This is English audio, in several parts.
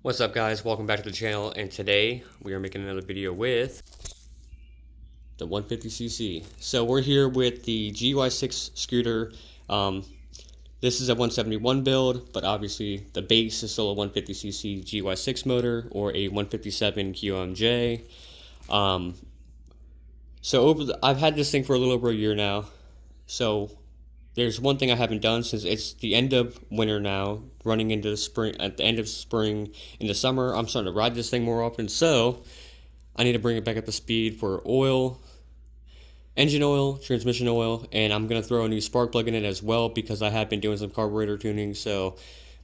What's up, guys? Welcome back to the channel, and today we are making another video with the 150cc. So we're here with the GY6 scooter. This is a 171 build, but obviously the base is still a 150cc GY6 motor or a 157 QMJ. I've had this thing for a little over a year now. So there's one thing I haven't done since it's the end of winter now, running into the spring. At the end of spring into summer, I'm starting to ride this thing more often, so I need to bring it back up to speed for oil, engine oil, transmission oil, and I'm going to throw a new spark plug in it as well because I have been doing some carburetor tuning, so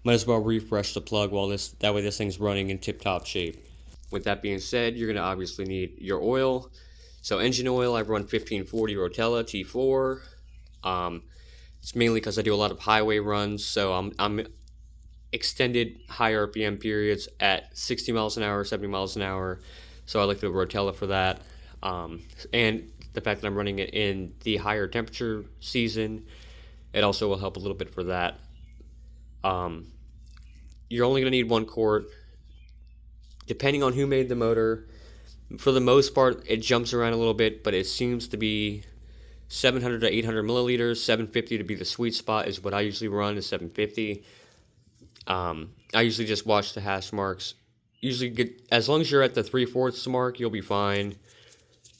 might as well refresh the plug that way this thing's running in tip-top shape. With that being said, you're going to obviously need your oil. So engine oil, I run 1540 Rotella T4. It's mainly because I do a lot of highway runs, so I'm extended high RPM periods at 60 miles an hour, 70 miles an hour. So I like the Rotella for that. And the fact that I'm running it in the higher temperature season, it also will help a little bit for that. You're only going to need 1 quart. Depending on who made the motor, for the most part, it jumps around a little bit, but it seems to be 700 to 800 milliliters. 750 to be the sweet spot is what I usually run, is 750. I usually just watch the hash marks. Usually as long as you're at the 3/4 mark, you'll be fine.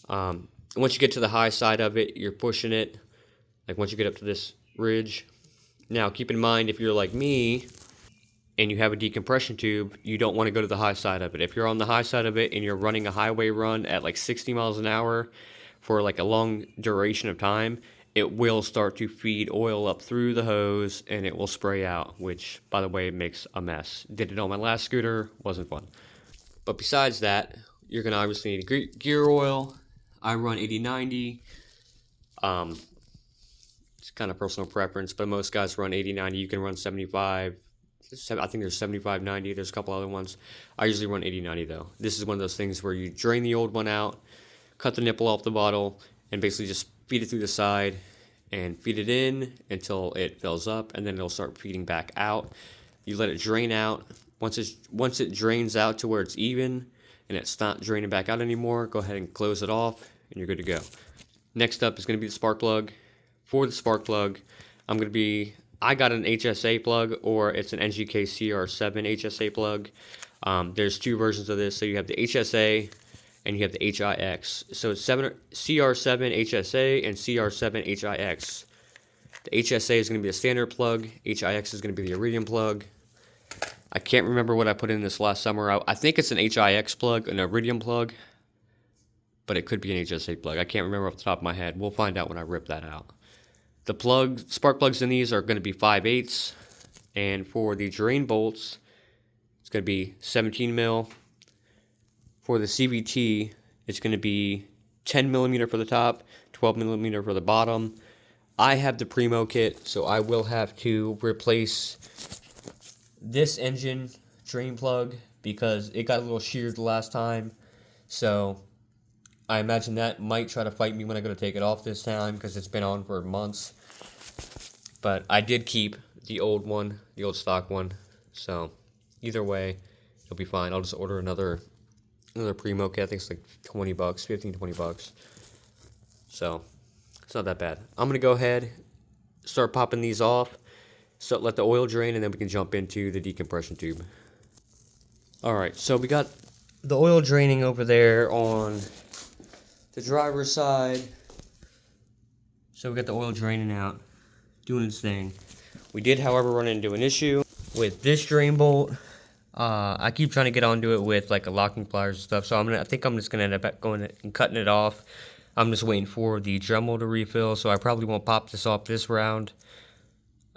Once you get to the high side of it, you're pushing it. Like once you get up to this ridge. Now keep in mind, if you're like me and you have a decompression tube, you don't want to go to the high side of it. If you're on the high side of it and you're running a highway run at like 60 miles an hour for like a long duration of time, it will start to feed oil up through the hose and it will spray out, which, by the way, makes a mess. Did it on my last scooter, wasn't fun. But besides that, you're going to obviously need gear oil. I run 80/90. It's kind of personal preference, but most guys run 80/90. You can run 75. I think there's 75/90. There's a couple other ones. I usually run 80/90 though. This is one of those things where you drain the old one out, cut the nipple off the bottle, and basically just feed it through the side and feed it in until it fills up, and then it'll start feeding back out. You let it drain out. Once it drains out to where it's even and it's not draining back out anymore, go ahead and close it off and you're good to go. Next up is going to be the spark plug. For the spark plug, I got an HSA plug, or it's an NGK CR7HSA plug. There's 2 versions of this. So you have the HSA and you have the HIX. So it's CR7HSA and CR7HIX. The HSA is going to be a standard plug. HIX is going to be the iridium plug. I can't remember what I put in this last summer. I think it's an HIX plug, an iridium plug, but it could be an HSA plug. I can't remember off the top of my head. We'll find out when I rip that out. The spark plugs in these are going to be 5/8, and for the drain bolts, it's going to be 17 mil. For the CVT, it's going to be 10 millimeter for the top, 12 millimeter for the bottom. I have the Primo kit, so I will have to replace this engine drain plug because it got a little sheared the last time. So I imagine that might try to fight me when I go to take it off this time because it's been on for months. But I did keep the old one, the old stock one. So either way, it'll be fine. I'll just order another Primo kit. I think it's like 20 bucks, 15, 20 bucks. So it's not that bad. I'm going to go ahead, start popping these off. So let the oil drain and then we can jump into the decompression tube. Alright, so we got the oil draining over there on the driver's side. So we got the oil draining out, doing its thing. We did, however, run into an issue with this drain bolt. I keep trying to get onto it with like a locking pliers and stuff, so I think I'm just gonna end up going and cutting it off. I'm just waiting for the Dremel to refill, so I probably won't pop this off this round.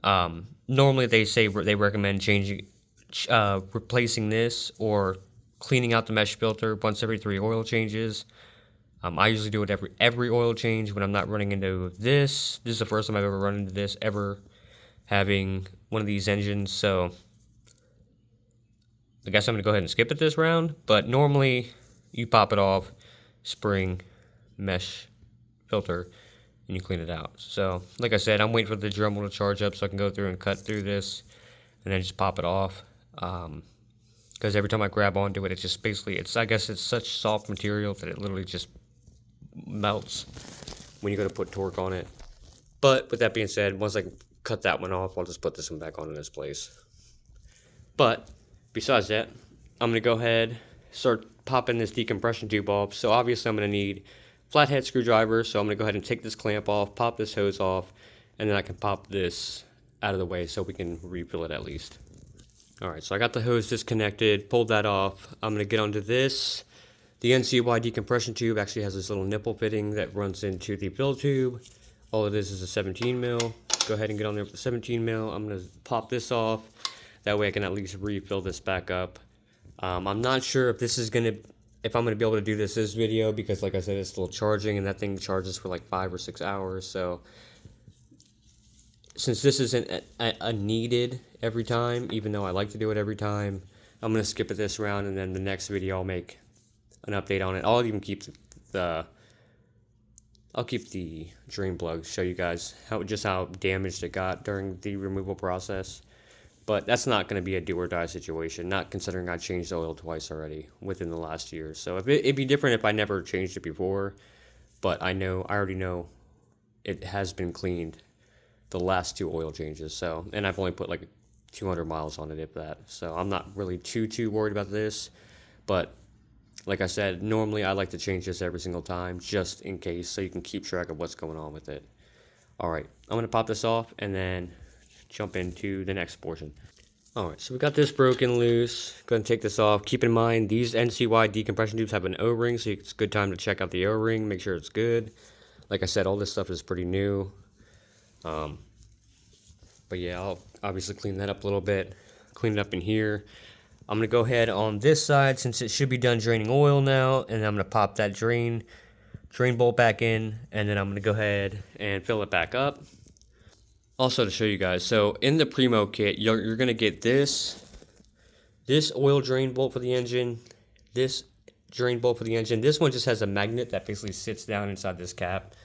Normally they recommend replacing this or cleaning out the mesh filter once every 3 oil changes. I usually do it every oil change when I'm not running into this. This is the first time I've ever run into this, ever having one of these engines, so I guess I'm going to go ahead and skip it this round. But normally, you pop it off, spring, mesh filter, and you clean it out. So, like I said, I'm waiting for the Dremel to charge up so I can go through and cut through this, and then just pop it off. because every time I grab onto it, it just basically, I guess it's such soft material that it literally just melts when you go to put torque on it. But with that being said, once I cut that one off, I'll just put this one back on in its place. But besides that, I'm gonna go ahead, start popping this decompression tube off. So obviously I'm gonna need flathead screwdriver, so I'm gonna go ahead and take this clamp off, pop this hose off, and then I can pop this out of the way so we can refill it at least. Alright, so I got the hose disconnected, pulled that off. I'm gonna get onto this. The NCY decompression tube actually has this little nipple fitting that runs into the fill tube. All it is a 17 mil. Go ahead and get on there with the 17 mil. I'm gonna pop this off. That way I can at least refill this back up. I'm not sure if I'm gonna be able to do this video, because like I said, it's still charging, and that thing charges for like 5 or 6 hours. So since this isn't a needed every time, even though I like to do it every time, I'm gonna skip it this round, and then the next video I'll make an update on it. I'll even keep the drain plug, show you guys how damaged it got during the removal process. But that's not going to be a do or die situation, not considering I changed the oil twice already within the last year. So it'd be different if I never changed it before, but I already know it has been cleaned the last 2 oil changes. So, and I've only put like 200 miles on it, if that. So I'm not really too worried about this. But like I said, normally I like to change this every single time, just in case, so you can keep track of what's going on with it. Alright, I'm going to pop this off and then jump into the next portion. Alright, so we got this broken loose. Go ahead and take this off. Keep in mind, these NCY decompression tubes have an O-ring, so it's a good time to check out the O-ring, make sure it's good. Like I said, all this stuff is pretty new. But yeah, I'll obviously clean that up a little bit. Clean it up in here. I'm going to go ahead on this side, since it should be done draining oil now, and I'm going to pop that drain bolt back in, and then I'm going to go ahead and fill it back up. Also, to show you guys, so in the Primo kit, you're going to get this oil drain bolt for the engine, this drain bolt for the engine. This one just has a magnet that basically sits down inside this cap.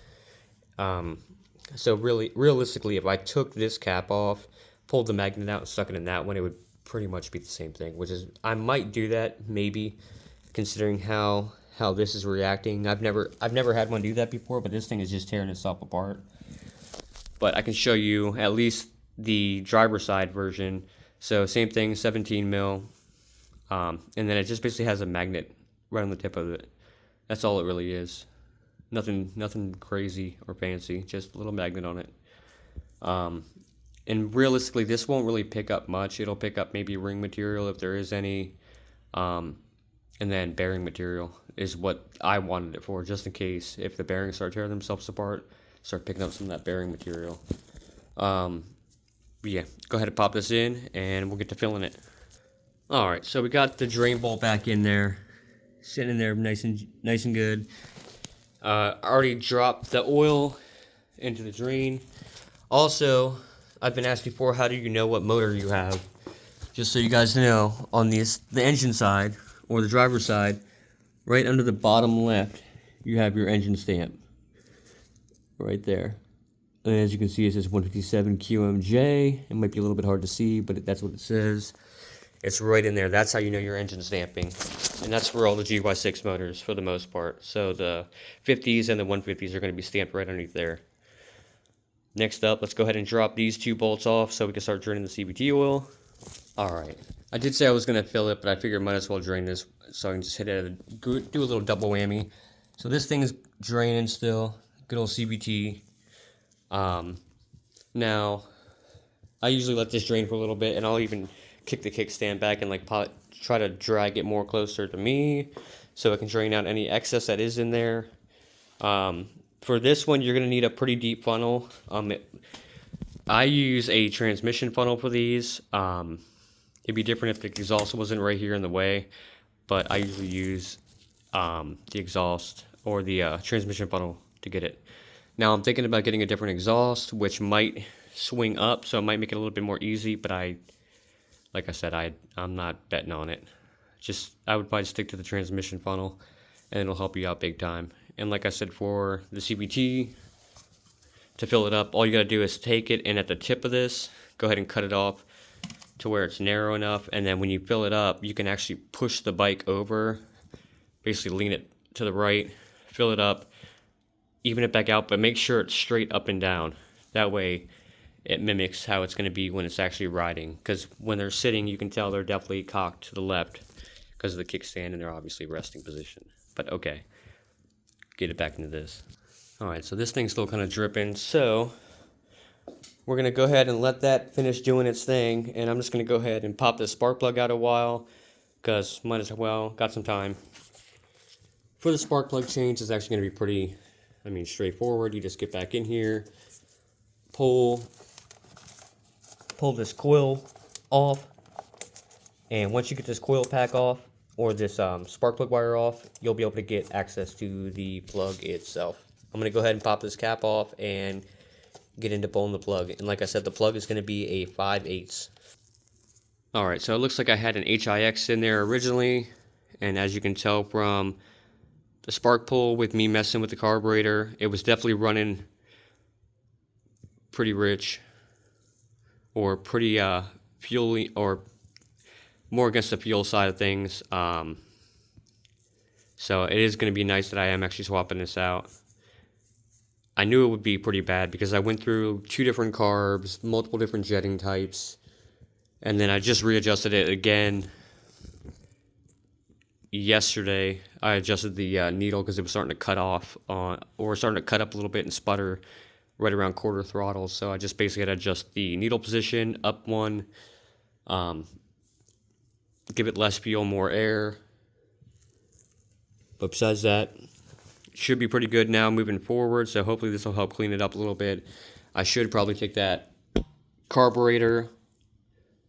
So realistically, if I took this cap off, pulled the magnet out and stuck it in that one, it would pretty much be the same thing, which is, I might do that, maybe, considering how this is reacting. I've never had one do that before, but this thing is just tearing itself apart. But I can show you at least the driver side version. So same thing, 17 mil, and then it just basically has a magnet right on the tip of it. That's all it really is. Nothing crazy or fancy, just a little magnet on it. And realistically, this won't really pick up much. It'll pick up maybe ring material if there is any, and then bearing material is what I wanted it for, just in case if the bearings start tearing themselves apart, start picking up some of that bearing material. But yeah, go ahead and pop this in, and we'll get to filling it. All right, so we got the drain bolt back in there, sitting in there nice and good. I already dropped the oil into the drain. Also, I've been asked before, how do you know what motor you have? Just so you guys know, on the engine side, or the driver's side, right under the bottom left, you have your engine stamp. Right there. And as you can see, it says 157 QMJ. It might be a little bit hard to see, but that's what it says. It's right in there. That's how you know your engine stamping. And that's for all the GY6 motors for the most part. So the 50s and the 150s are going to be stamped right underneath there. Next up, let's go ahead and drop these 2 bolts off so we can start draining the CVT oil. Alright. I did say I was going to fill it, but I figured I might as well drain this so I can just hit it, do a little double whammy. So this thing is draining still. Good old CVT. Now, I usually let this drain for a little bit, and I'll even kick the kickstand back and like try to drag it more closer to me so it can drain out any excess that is in there. For this one, you're going to need a pretty deep funnel. I use a transmission funnel for these. It'd be different if the exhaust wasn't right here in the way, but I usually use the exhaust or the transmission funnel to get it. Now I'm thinking about getting a different exhaust, which might swing up, so it might make it a little bit more easy, but like I said, I'm not betting on it. I would probably stick to the transmission funnel, and it'll help you out big time. And like I said, for the CVT, to fill it up, all you gotta do is take it, and at the tip of this, go ahead and cut it off to where it's narrow enough, and then when you fill it up, you can actually push the bike over, basically lean it to the right, fill it up, even it back out, but make sure it's straight up and down. That way it mimics how it's going to be when it's actually riding, because when they're sitting, you can tell they're definitely cocked to the left because of the kickstand, and they're obviously resting position. But okay, get it back into this. Alright, so this thing's still kind of dripping, so we're going to go ahead and let that finish doing its thing, and I'm just going to go ahead and pop this spark plug out a while, because might as well, got some time. For the spark plug change, it's actually going to be pretty, straightforward. You just get back in here, pull this coil off, and once you get this coil pack off, or this spark plug wire off, you'll be able to get access to the plug itself. I'm going to go ahead and pop this cap off and get into pulling the plug. And like I said, the plug is going to be a 5/8. Alright, so it looks like I had an HIX in there originally, and as you can tell from the spark pull with me messing with the carburetor, it was definitely running pretty rich, or pretty fuely, or more against the fuel side of things. So it is going to be nice that I am actually swapping this out. I knew it would be pretty bad because I went through 2 different carbs, multiple different jetting types, and then I just readjusted it again yesterday. I adjusted the needle because it was starting to cut off or starting to cut up a little bit and sputter right around quarter throttle. So I just basically had to adjust the needle position up one, give it less fuel, more air. But besides that, should be pretty good now moving forward, so hopefully this will help clean it up a little bit. I should probably take that carburetor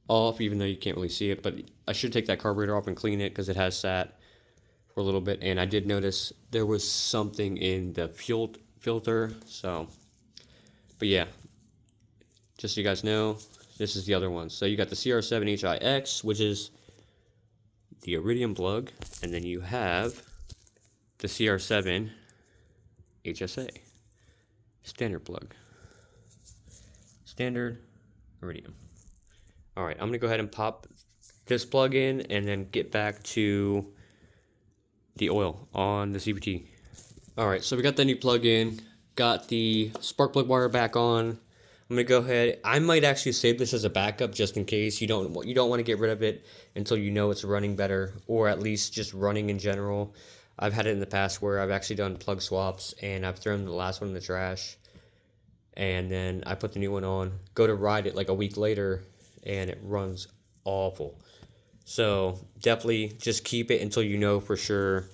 off, even though you can't really see it, but I should take that carburetor off and clean it because it has sat for a little bit, and I did notice there was something in the fuel filter. So, but yeah, just so you guys know, this is the other one. So you got the CR7HIX, which is the iridium plug, and then you have the CR7 HSA standard plug, standard iridium. Alright, I'm gonna go ahead and pop this plug in and then get back to the oil on the CVT. Alright, so we got the new plug in, got the spark plug wire back on. I'm gonna go ahead, I might actually save this as a backup just in case. You don't want to get rid of it until you know it's running better, or at least just running in general. I've had it in the past where I've actually done plug swaps and I've thrown the last one in the trash, and then I put the new one on, go to ride it like a week later, and it runs awful. So definitely just keep it until you know for sure.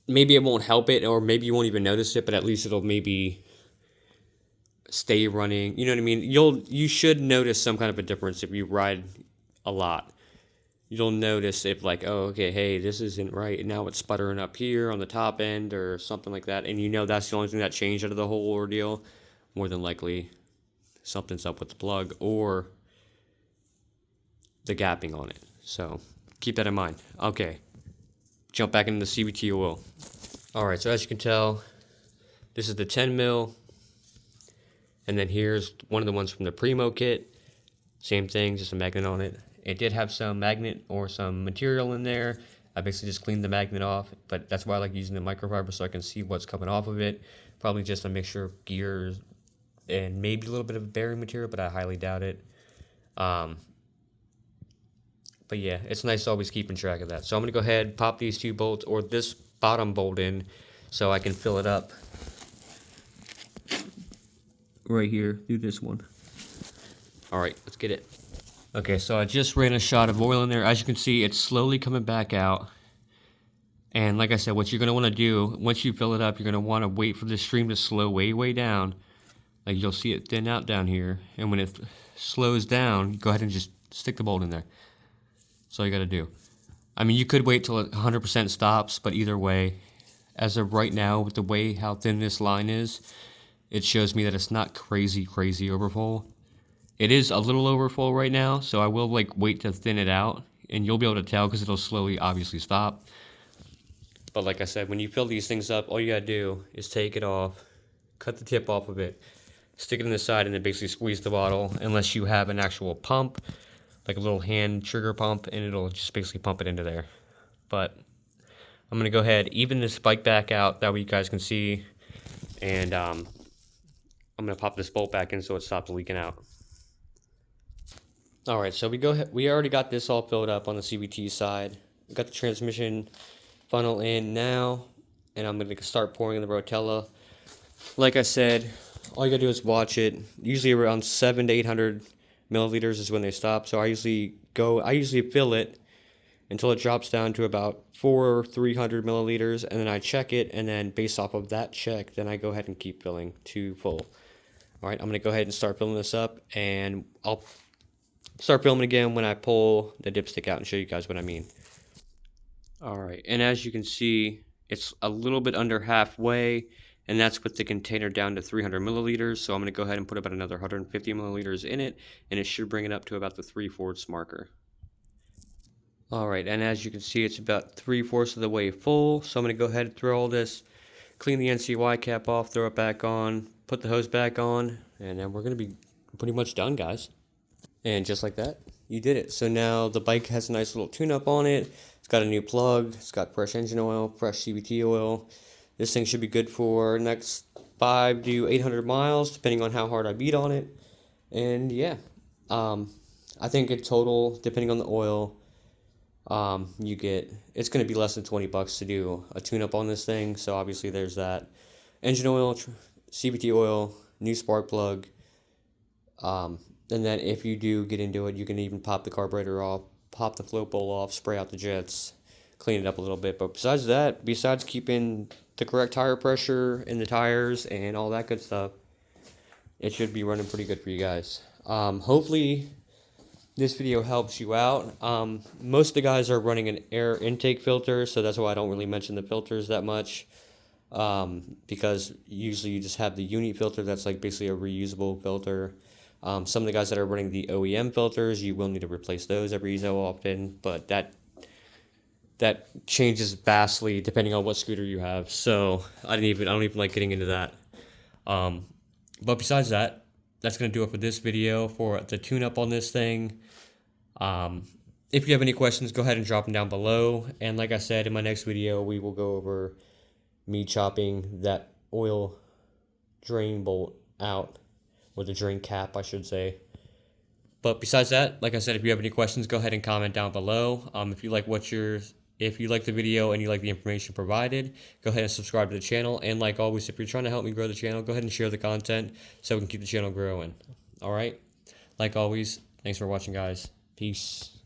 Maybe it won't help it, or maybe you won't even notice it, but at least it'll maybe stay running. You know what I mean? You should notice some kind of a difference if you ride a lot. You'll notice if like, oh, okay, hey, this isn't right, and now it's sputtering up here on the top end or something like that, and you know that's the only thing that changed out of the whole ordeal. More than likely, something's up with the plug or the gapping on it. So keep that in mind. Okay, jump back into the CVT oil. Alright, so as you can tell, this is the 10 mil, and then here's one of the ones from the Primo kit. Same thing, just a magnet on it. It did have some magnet or some material in there. I basically just cleaned the magnet off, but that's why I like using the microfiber, so I can see what's coming off of it. Probably just a mixture of gears and maybe a little bit of bearing material, but I highly doubt it. But yeah, it's nice always keeping track of that. So I'm going to go ahead, pop these 2 bolts, or this bottom bolt in, so I can fill it up right here through this one. Alright, let's get it. Okay, so I just ran a shot of oil in there. As you can see, it's slowly coming back out. And like I said, what you're going to want to do, once you fill it up, you're going to want to wait for the stream to slow way down. Like you'll see it thin out down here. And when it slows down, go ahead and just stick the bolt in there. That's all you got to do. I mean, you could wait till it 100% stops, but either way, as of right now, with the way how thin this line is, it shows me that it's not crazy overfull. It is a little overfull right now, so I will like wait to thin it out, and you'll be able to tell because it'll slowly obviously stop. But like I said, when you fill these things up, all you gotta do is take it off, cut the tip off of it, stick it in the side, and then basically squeeze the bottle, unless you have an actual pump, like a little hand trigger pump, and it'll just basically pump it into there. But I'm going to go ahead, even this bike back out, that way you guys can see, and I'm going to pop this bolt back in so it stops leaking out. Alright, so we already got this all filled up on the CVT side. We got the transmission funnel in now, and I'm going to start pouring in the Rotella. Like I said, all you gotta do is watch it. Usually around 700 to 800 milliliters is when they stop. So I usually fill it until it drops down to about 400 or 300 milliliters, and then I check it, and then based off of that check, then I go ahead and keep filling to full. All right, I'm gonna go ahead and start filling this up, and I'll start filming again when I pull the dipstick out and show you guys what I mean. All right, and as you can see, it's a little bit under halfway, and that's with the container down to 300 milliliters. So I'm going to go ahead and put about another 150 milliliters in it, and it should bring it up to about the 3/4 marker. Alright, and as you can see, it's about 3/4 of the way full. So I'm going to go ahead and throw all this, clean the NCY cap off, throw it back on, put the hose back on, and then we're going to be pretty much done, guys. And just like that, you did it. So now the bike has a nice little tune-up on it. It's got a new plug. It's got fresh engine oil, fresh CVT oil. This thing should be good for next 500 to 800 miles, depending on how hard I beat on it. And yeah, I think in total, depending on the oil, it's going to be less than 20 bucks to do a tune-up on this thing. So obviously there's that engine oil, CVT oil, new spark plug. And then if you do get into it, you can even pop the carburetor off, pop the float bowl off, spray out the jets, clean it up a little bit. But besides that, besides keeping the correct tire pressure in the tires and all that good stuff, it should be running pretty good for you guys. Hopefully this video helps you out. Most of the guys are running an air intake filter, so that's why I don't really mention the filters that much, because usually you just have the uni filter that's like basically a reusable filter. Some of the guys that are running the OEM filters, you will need to replace those every so often, but that changes vastly depending on what scooter you have. So I don't even like getting into that. But besides that, that's gonna do it for this video for the tune-up on this thing. If you have any questions, go ahead and drop them down below. And like I said, in my next video, we will go over me chopping that oil drain bolt out, or the drain cap, I should say. But besides that, like I said, if you have any questions, go ahead and comment down below. If you like the video and you like the information provided, go ahead and subscribe to the channel. And like always, if you're trying to help me grow the channel, go ahead and share the content so we can keep the channel growing. All right? Like always, thanks for watching, guys. Peace.